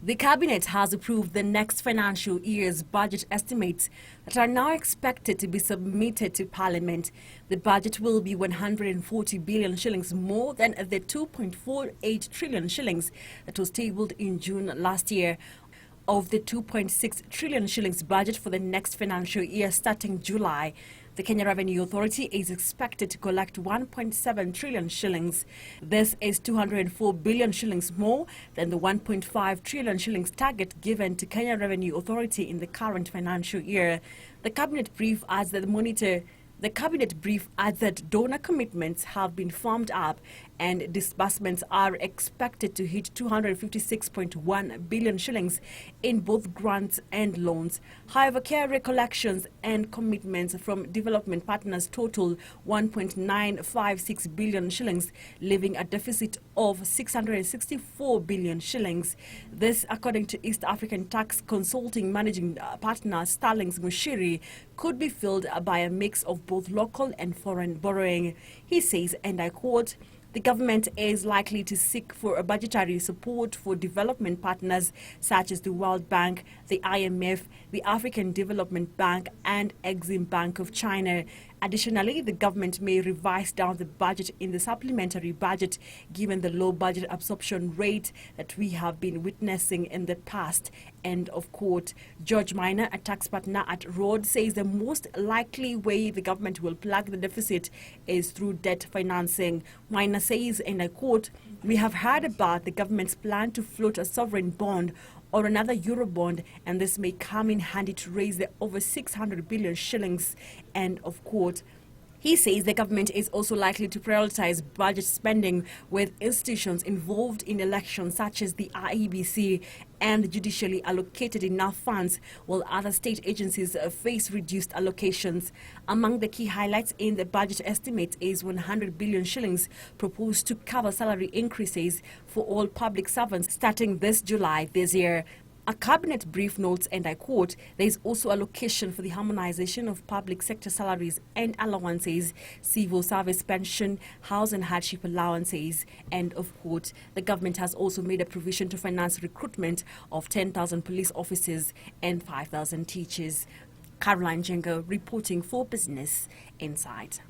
The Cabinet has approved the next financial year's budget estimates that are now expected to be submitted to Parliament. The budget will be 140 billion shillings more than the 2.48 trillion shillings that was tabled in June last year. Of the 2.6 trillion shillings budget for the next financial year starting July, the Kenya Revenue Authority is expected to collect 1.7 trillion shillings. This is 204 billion shillings more than the 1.5 trillion shillings target given to Kenya Revenue Authority in the current financial year. The Cabinet brief adds that donor commitments have been firmed up and disbursements are expected to hit 256.1 billion shillings in both grants and loans. However, carry collections and commitments from development partners total 1.956 billion shillings, leaving a deficit of 664 billion shillings. This, according to East African Tax Consulting Managing Partner Starlings Mushiri, could be filled by a mix of both local and foreign borrowing. He says, and I quote, "The government is likely to seek for a budgetary support for development partners such as the World Bank, the IMF, the African Development Bank and Exim Bank of China. Additionally, the government may revise down the budget in the supplementary budget given the low budget absorption rate that we have been witnessing in the past." End of quote. George Minor, a tax partner at Road, says the most likely way the government will plug the deficit is through debt financing. Minor says, and I quote, "We have heard about the government's plan to float a sovereign bond or another Eurobond, and this may come in handy to raise the over 600 billion shillings." End of quote. He says the government is also likely to prioritize budget spending with institutions involved in elections such as the IEBC and the judicially allocated enough funds, while other state agencies face reduced allocations. Among the key highlights in the budget estimate is 100 billion shillings proposed to cover salary increases for all public servants starting this July this year. A cabinet brief notes, and I quote, "There is also allocation for the harmonization of public sector salaries and allowances, civil service pension, house and hardship allowances." End of quote. The government has also made a provision to finance recruitment of 10,000 police officers and 5,000 teachers. Caroline Jengo reporting for Business Insight.